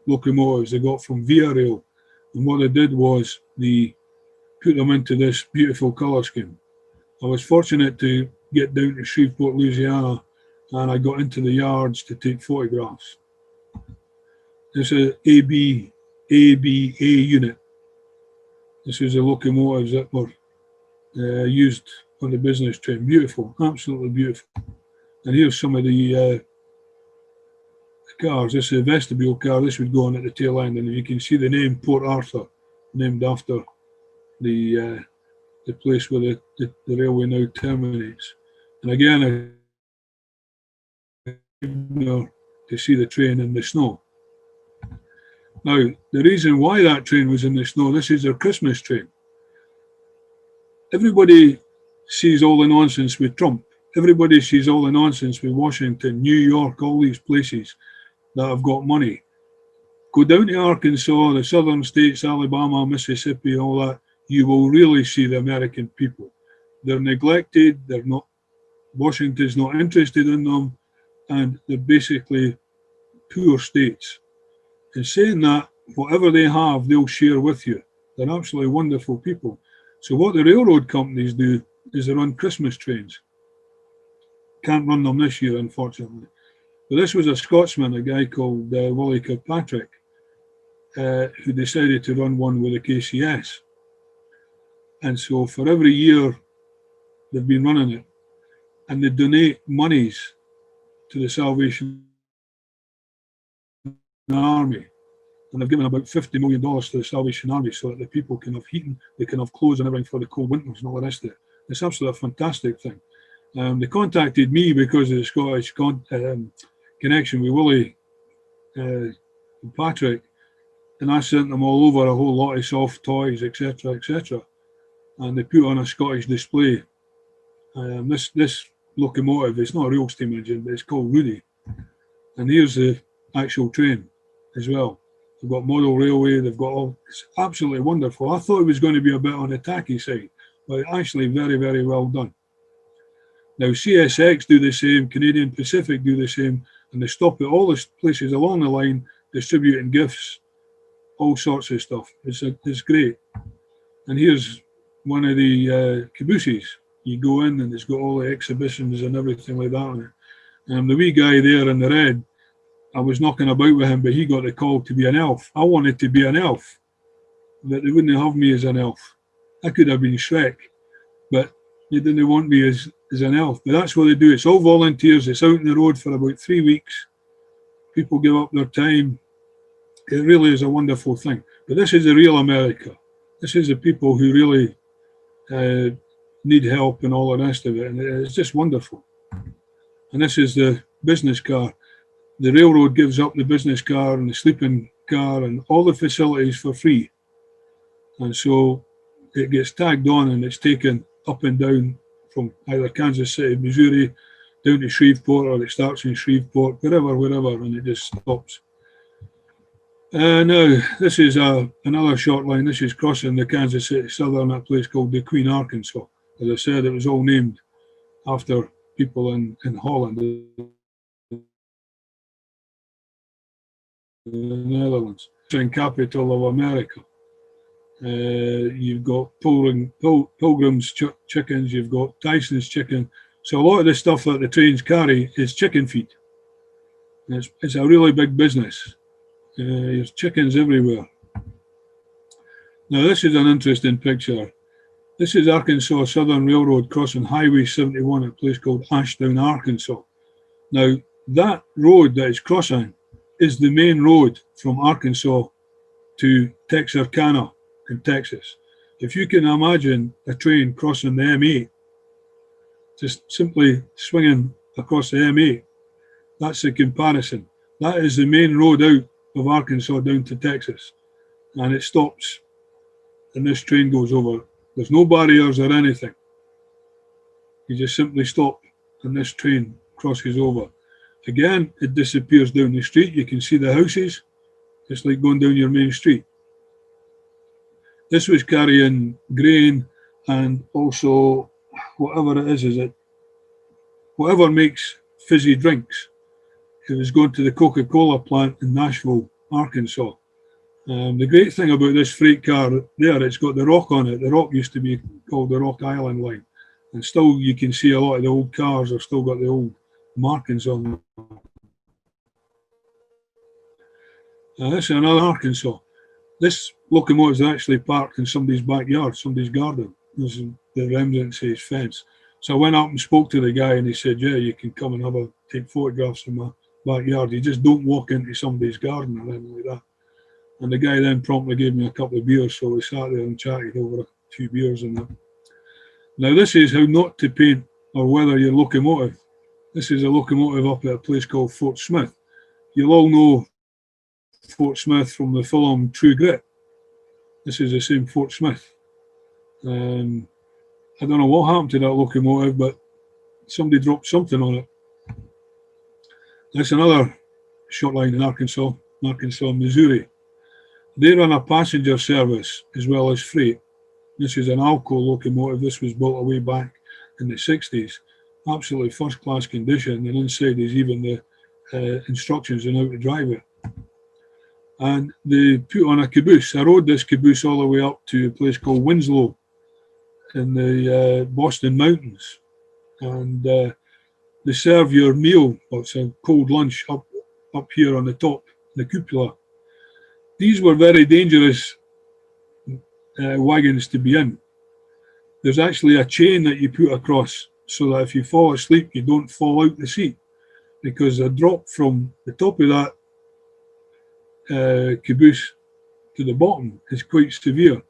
locomotives they got from Via Rail. And what they did was they put them into this beautiful colour scheme. I was fortunate to get down to Shreveport, Louisiana, and I got into the yards to take photographs. This is ABA unit. This is the locomotives that were used on the business train. Beautiful, absolutely beautiful. And here's some of the cars. This is a vestibule car. This would go on at the tail end, and you can see the name Port Arthur, named after the place where the railway now terminates. And again, to see the train in the snow. Now, the reason why that train was in the snow, this is their Christmas train. Everybody sees all the nonsense with Trump. Everybody sees all the nonsense with Washington, New York, all these places that have got money. Go down to Arkansas, the southern states, Alabama, Mississippi, all that, you will really see the American people. They're neglected, they're not, Washington's not interested in them, and they're basically poor states. In saying that, whatever they have, they'll share with you. They're absolutely wonderful people. So what the railroad companies do is they run Christmas trains. Can't run them this year, unfortunately. But this was a Scotsman, a guy called Willie Kirkpatrick, who decided to run one with the KCS. And so for every year, they've been running it. And they donate monies to the Salvation Army. and they've given about $50 million to the Salvation Army so that the people can have heating, they can have clothes and everything for the cold winters and all the rest of it. It's absolutely a fantastic thing. They contacted me because of the Scottish connection with Willie and Patrick, and I sent them all over a whole lot of soft toys, etc., etc. And they put on a Scottish display. This locomotive, it's not a real steam engine, but it's called Rudy. And here's the actual train as well. They've got model railway, they've got all, it's absolutely wonderful. I thought it was going to be a bit on the tacky side, but actually very, very well done. Now CSX do the same, Canadian Pacific do the same, and they stop at all the places along the line, distributing gifts, all sorts of stuff. It's great. And here's one of the cabooses. You go in and it's got all the exhibitions and everything like that on it. And the wee guy there in the red, I was knocking about with him, but he got the call to be an elf. I wanted to be an elf, but they wouldn't have me as an elf. I could have been Shrek, but they didn't want me as an elf. But that's what they do. It's all volunteers. It's out in the road for about 3 weeks. People give up their time. It really is a wonderful thing. But this is the real America. This is the people who really need help and all the rest of it. And it's just wonderful. And this is the business car. The railroad gives up the business car and the sleeping car and all the facilities for free. And so it gets tagged on and it's taken up and down from either Kansas City, Missouri, down to Shreveport, or it starts in Shreveport, wherever, and it just stops. Now, this is another short line. This is crossing the Kansas City Southern at a place called DeQueen, Arkansas. As I said, it was all named after people in Holland, the Netherlands, the capital of America. You've got Pilgrim's chickens, you've got Tyson's chicken. So a lot of the stuff that the trains carry is chicken feed. It's a really big business. There's chickens everywhere. Now this is an interesting picture. This is Arkansas Southern Railroad crossing Highway 71 at a place called Ashdown, Arkansas. Now that road that is crossing is the main road from Arkansas to Texarkana in Texas. If you can imagine a train crossing the M8, just simply swinging across the M8, that's the comparison. That is the main road out of Arkansas down to Texas, and it stops and this train goes over. There's no barriers or anything. You just simply stop and this train crosses over. Again, it disappears down the street. You can see the houses. It's like going down your main street. This was carrying grain and also whatever it is whatever makes fizzy drinks. It was going to the Coca-Cola plant in Nashville, Arkansas. The great thing about this freight car there, it's got the rock on it. The rock used to be called the Rock Island line. And still you can see a lot of the old cars have still got the old markings on them. This is another Arkansas. This locomotive is actually parked in somebody's backyard, somebody's garden. This is the remnants of his fence. So I went up and spoke to the guy and he said, yeah, you can come and take photographs in my backyard. You just don't walk into somebody's garden or anything like that. And the guy then promptly gave me a couple of beers, so we sat there and chatted over a few beers and that. Now this is how not to paint or weather your locomotive. This is a locomotive up at a place called Fort Smith. You'll all know Fort Smith from the film True Grit. This is the same Fort Smith. I don't know what happened to that locomotive, but somebody dropped something on it. That's another short line in Arkansas, Missouri. They run a passenger service as well as freight. This is an Alco locomotive. This was built way back in the 60s. Absolutely first class condition, and inside is even the instructions on how to drive it. And they put on a caboose. I rode this caboose all the way up to a place called Winslow in the Boston Mountains. And they serve your meal, or it's a cold lunch up here on the top, the cupola. These were very dangerous wagons to be in. There's actually a chain that you put across so that if you fall asleep, you don't fall out the seat, because a drop from the top of that caboose to the bottom is quite severe.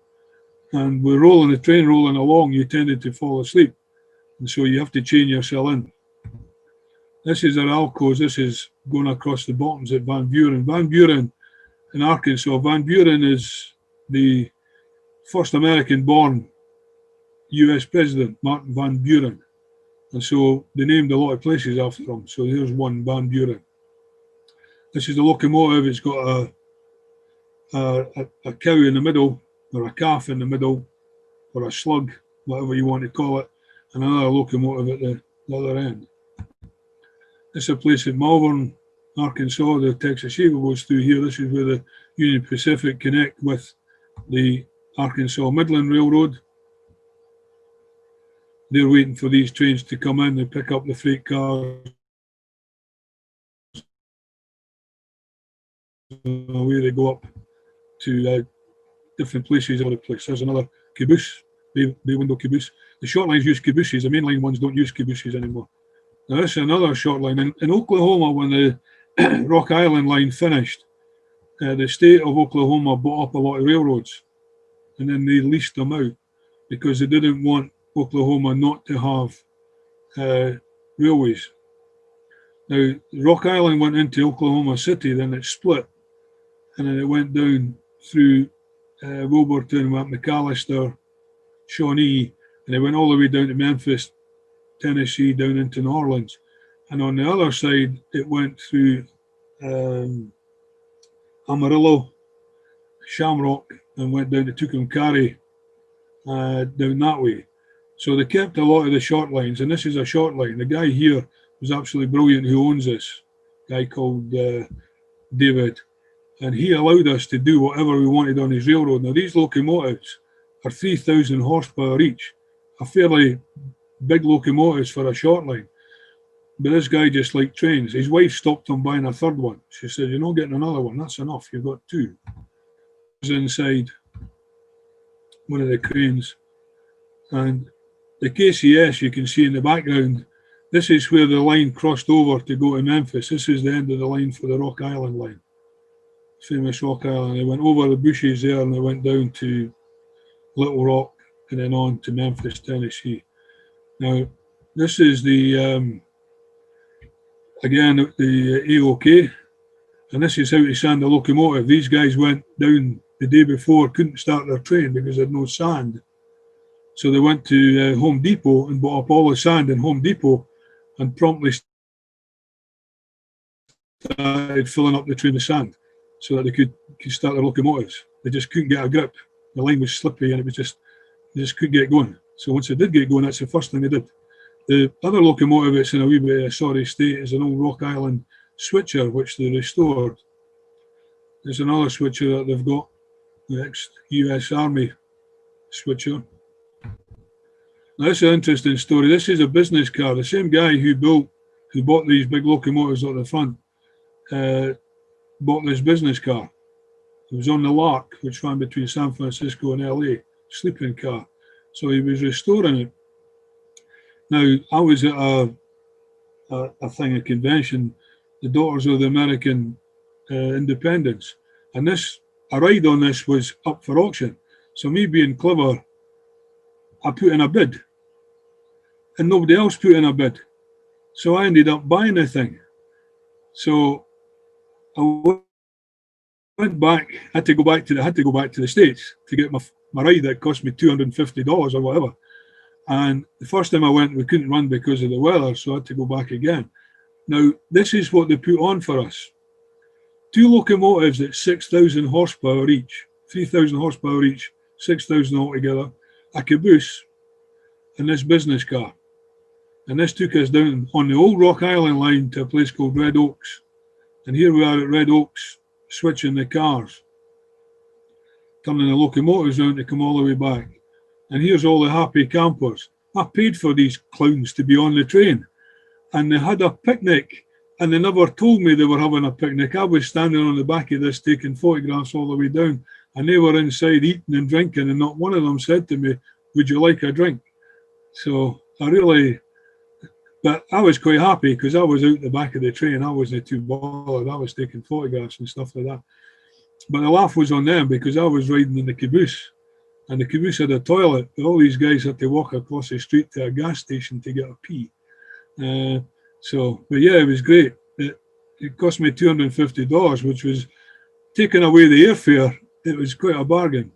And with the train rolling along, you tended to fall asleep. And so you have to chain yourself in. This is our Alcos. This is going across the bottoms at Van Buren. Van Buren in Arkansas. Van Buren is the first American-born US president, Martin Van Buren. And so they named a lot of places after him. So here's one, Van Buren. This is the locomotive. It's got a cow in the middle, or a calf in the middle, or a slug, whatever you want to call it, and another locomotive at the other end. This is a place in Malvern, Arkansas. The Texas Eagle goes through here. This is where the Union Pacific connect with the Arkansas Midland Railroad. They're waiting for these trains to come in. They pick up the freight cars. Away they go up to different places all over the place. There's another caboose, bay window caboose. The short lines use cabooses. The mainline ones don't use cabooses anymore. Now this is another short line. In Oklahoma, when the Rock Island line finished, the state of Oklahoma bought up a lot of railroads, and then they leased them out because they didn't want Oklahoma not to have railways. Now, Rock Island went into Oklahoma City, then it split, and then it went down through Wilburton, went McAllister, Shawnee, and it went all the way down to Memphis, Tennessee, down into New Orleans. And on the other side, it went through Amarillo, Shamrock, and went down to Tucumcari, down that way. So they kept a lot of the short lines, and this is a short line. The guy here was absolutely brilliant who owns this, guy called David, and he allowed us to do whatever we wanted on his railroad. Now these locomotives are 3,000 horsepower each, a fairly big locomotives for a short line. But this guy just liked trains. His wife stopped him buying a third one. She said, "You're not getting another one, that's enough, you've got two." He was inside one of the cranes, and the KCS you can see in the background, this is where the line crossed over to go to Memphis. This is the end of the line for the Rock Island line, famous Rock Island. They went over the bushes there and they went down to Little Rock and then on to Memphis, Tennessee. Now, this is the, again, the AOK, and this is how to sand the locomotive. These guys went down the day before, couldn't start their train because they had no sand. So they went to Home Depot and bought up all the sand in Home Depot and promptly started filling up the train with sand so that they could start their locomotives. They just couldn't get a grip. The line was slippy and it was just, they just couldn't get going. So once they did get going, that's the first thing they did. The other locomotive that's in a wee bit of a sorry state is an old Rock Island switcher, which they restored. There's another switcher that they've got, the ex-US Army switcher. Now, this is an interesting story. This is a business car. The same guy who bought these big locomotives at the front, bought this business car. It was on the Lark, which ran between San Francisco and LA, sleeping car. So he was restoring it. Now, I was at a convention, the Daughters of the American Independence, and a ride on this was up for auction. So me being clever, I put in a bid, and nobody else put in a bid. So I ended up buying the thing. So I went back, had to go back to the States to get my ride that cost me $250 or whatever. And the first time I went, we couldn't run because of the weather, so I had to go back again. Now, this is what they put on for us. 2 locomotives at 6,000 horsepower each, 3,000 horsepower each, 6,000 altogether, a caboose, and this business car. And this took us down on the old Rock Island line to a place called Red Oaks. And here we are at Red Oaks, switching the cars, turning the locomotives around to come all the way back. And here's all the happy campers. I paid for these clowns to be on the train. And they had a picnic, and they never told me they were having a picnic. I was standing on the back of this taking photographs all the way down, and they were inside eating and drinking, and not one of them said to me, "Would you like a drink?" So but I was quite happy because I was out the back of the train. I wasn't too bothered. I was taking photographs and stuff like that. But the laugh was on them because I was riding in the caboose, and the caboose had a toilet, but all these guys had to walk across the street to a gas station to get a pee. But yeah, it was great. It cost me $250, which was taking away the airfare. It was quite a bargain.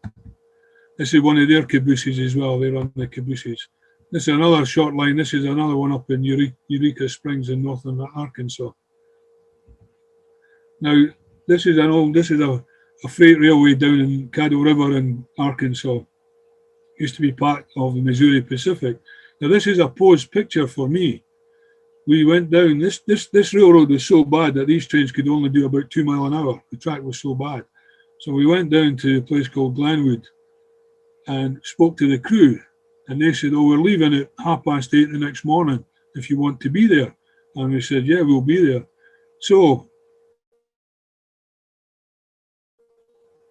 This is one of their cabooses as well. They run the cabooses. This is another short line. This is another one up in Eureka Springs in northern Arkansas. Now, this is a freight railway down in Caddo River in Arkansas. Used to be part of the Missouri Pacific. Now, this is a posed picture for me. We went down, this railroad was so bad that these trains could only do about 2 miles an hour. The track was so bad. So we went down to a place called Glenwood and spoke to the crew. And they said, oh, we're leaving at 8:30 the next morning if you want to be there. And we said, yeah, we'll be there. So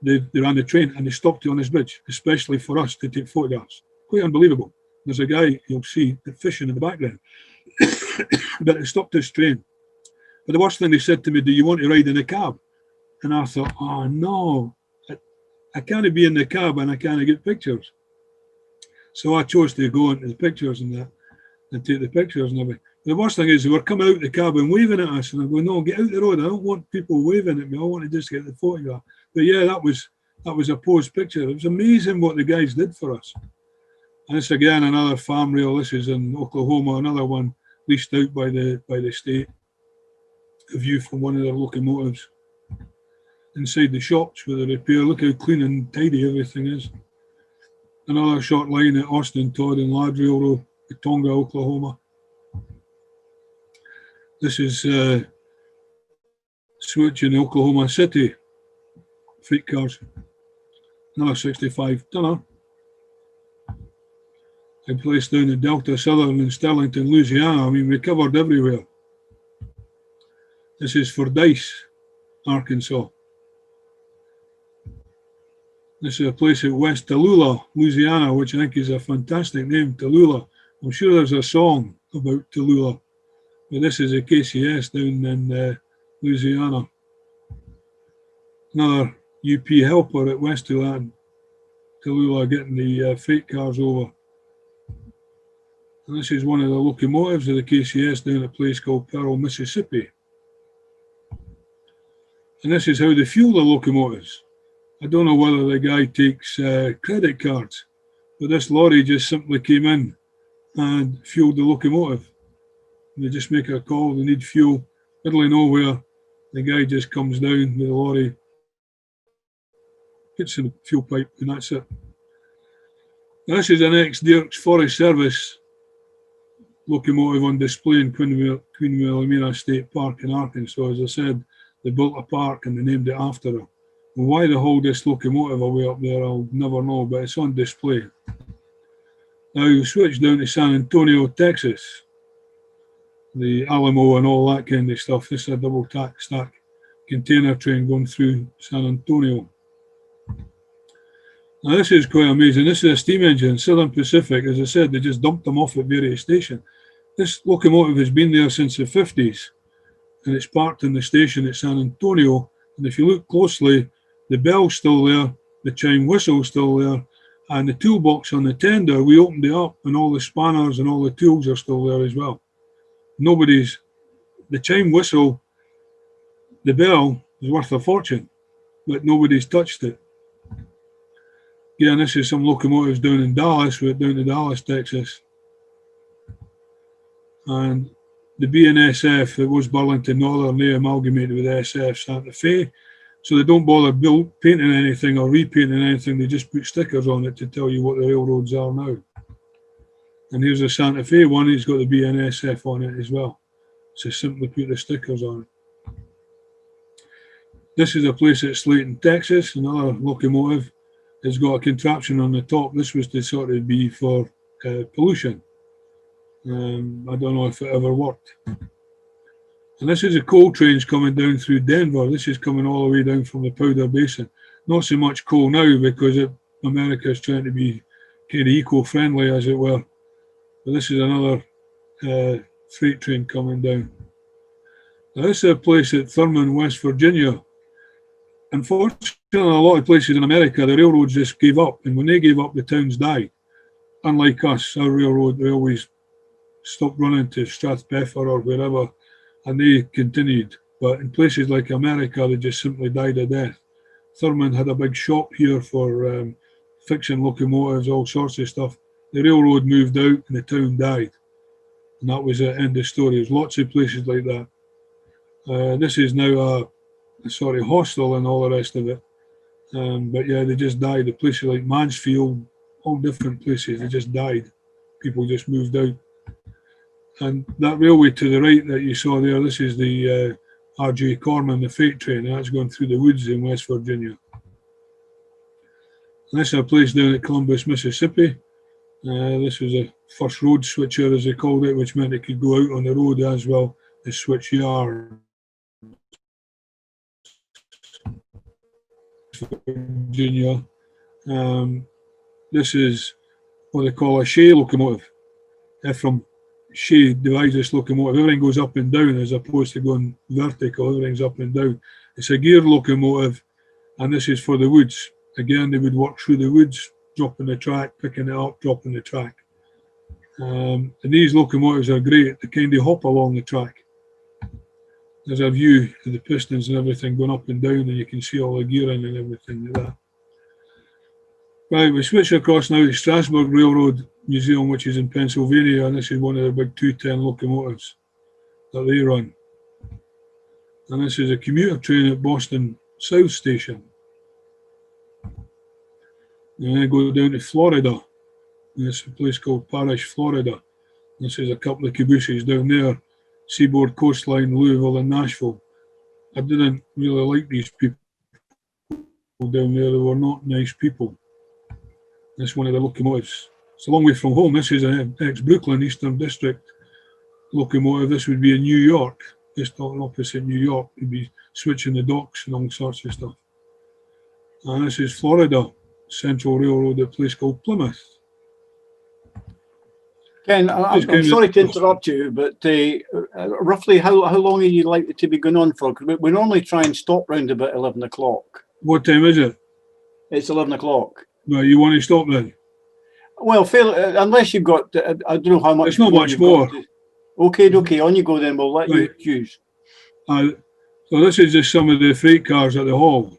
they ran the train and they stopped it on this bridge, especially for us to take photographs. Quite unbelievable. There's a guy you'll see fishing in the background. But they stopped this train. But the worst thing they said to me, do you want to ride in a cab? And I thought, oh no, I can't be in the cab and I can't get pictures. So I chose to go into the pictures and that and take the pictures and everything. The worst thing is they were coming out the cab and waving at us, and I go, no, get out the road. I don't want people waving at me. I want to just get the photograph. But yeah, that was a posed picture. It was amazing what the guys did for us. And this again, another farm rail. This is in Oklahoma, another one leased out by the state. A view from one of their locomotives. Inside the shops with the repair. Look how clean and tidy everything is. Another short line at Austin, Todd and Ladd Railroad, Tonga, Oklahoma. This is switch in Oklahoma City. Freight cars. Another 65 tonner. A place down in Delta Southern in Sterlington, Louisiana. I mean, we covered everywhere. This is Fordyce, Arkansas. This is a place at West Tallulah, Louisiana, which I think is a fantastic name, Tallulah. I'm sure there's a song about Tallulah, but this is a KCS down in Louisiana. Another UP helper at West Tallulah getting the freight cars over. And this is one of the locomotives of the KCS down at a place called Pearl, Mississippi. And this is how they fuel the locomotives. I don't know whether the guy takes credit cards, but this lorry just simply came in and fueled the locomotive. And they just make a call, they need fuel, middle of nowhere. The guy just comes down with the lorry, gets in the fuel pipe, and that's it. Now, this is an ex-Dirks Forest Service locomotive on display in Queen Wilhelmina State Park in Arkansas. As I said, they built a park and they named it after her. And why they hold this locomotive away up there, I'll never know, but it's on display. Now you switch down to San Antonio, Texas. The Alamo and all that kind of stuff. This is a double stack container train going through San Antonio. Now this is quite amazing. This is a steam engine, Southern Pacific. As I said, they just dumped them off at various stations. This locomotive has been there since the 50s, and it's parked in the station at San Antonio. And if you look closely, the bell's still there, the chime whistle's still there, and the toolbox on the tender, we opened it up, and all the spanners and all the tools are still there as well. The chime whistle, the bell is worth a fortune, but nobody's touched it. Again, this is some locomotives down in Dallas, down to Dallas, Texas. And the BNSF, that was Burlington Northern, they amalgamated with SF Santa Fe. So they don't bother painting anything or repainting anything, they just put stickers on it to tell you what the railroads are now. And here's the Santa Fe one, it's got the BNSF on it as well. So simply put the stickers on it. This is a place at Slayton, Texas, another locomotive. It's got a contraption on the top. This was to sort of be for pollution. I don't know if it ever worked. And this is the coal trains coming down through Denver. This is coming all the way down from the Powder Basin. Not so much coal now because America is trying to be kind of eco-friendly, as it were. But this is another freight train coming down. Now this is a place at Thurman, West Virginia. unfortunately, a lot of places in America, the railroads just gave up, and when they gave up, the towns died. Unlike us, our railroad, we always stopped running to Strathbeffer or wherever, and they continued. But in places like America, they just simply died a death. Thurman had a big shop here for fixing locomotives, all sorts of stuff. The railroad moved out and the town died. And that was the end of the story. There's lots of places like that. This is now a sort of hostel and all the rest of it. But yeah, they just died. The places like Mansfield, all different places, they just died. People just moved out. And that railway to the right that you saw there, this is the R.J. Corman, the freight train, and that's going through the woods in West Virginia. And this is a place down at Columbus, Mississippi. This was a first road switcher, as they called it, which meant it could go out on the road as well as switch yard. Virginia. This is what they call a Shea locomotive. From Shea divides this locomotive. Everything goes up and down as opposed to going vertical. Everything's up and down. It's a gear locomotive, and this is for the woods. Again, they would work through the woods, dropping the track, picking it up, dropping the track. And these locomotives are great. They kind of hop along the track. There's a view of the pistons and everything going up and down, and you can see all the gearing and everything like that. Right, we switch across now to Strasburg Railroad Museum, which is in Pennsylvania, and this is one of the big 210 locomotives that they run. And this is a commuter train at Boston South Station. And then go down to Florida. And this is a place called Parrish, Florida. This is a couple of cabooses down there. Seaboard Coastline, Louisville and Nashville. I didn't really like these people down there. They were not nice people. This is one of the locomotives. It's a long way from home. This is an ex-Brooklyn Eastern District locomotive. This would be in New York. Just opposite New York. You'd be switching the docks and all sorts of stuff. And this is Florida Central Railroad, a place called Plymouth. Ken, I'm sorry to interrupt you, but roughly how long are you likely to be going on for? Because we normally try and stop round about 11 o'clock. What time is it? It's 11 o'clock. Well, you want to stop then? Well, unless you've got, I don't know how much. It's not much more. Okay, on you go then. We'll let you choose. So this is just some of the freight cars at the hall.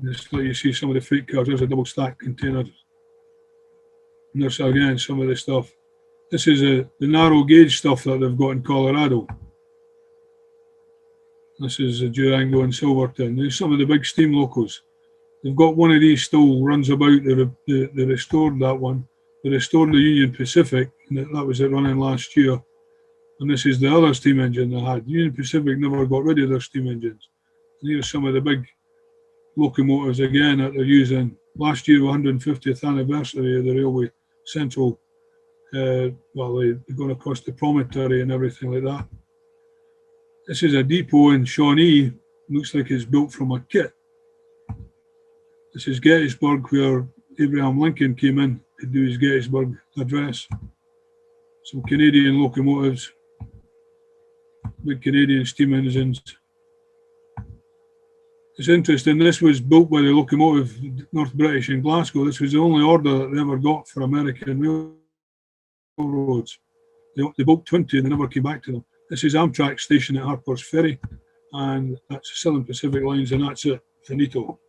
Just let you see some of the freight cars. There's a double stack container. And there's again some of the stuff. This is the narrow gauge stuff that they've got in Colorado. This is Durango and Silverton. There's some of the big steam locos. They've got one of these still runs about. They restored that one. They restored the Union Pacific, and that was it running last year. And this is the other steam engine they had. Union Pacific never got rid of their steam engines. And here's some of the big locomotives again that they're using. Last year, 150th anniversary of the Railway Central. They're going across the promontory and everything like that. This is a depot in Shawnee. Looks like it's built from a kit. This is Gettysburg, where Abraham Lincoln came in to do his Gettysburg address. Some Canadian locomotives, big Canadian steam engines. It's interesting, this was built by the Locomotive North British in Glasgow. This was the only order that they ever got for American railroads. They built 20 and they never came back to them. This is Amtrak station at Harper's Ferry, and that's Southern Pacific Lines, and that's it, finito.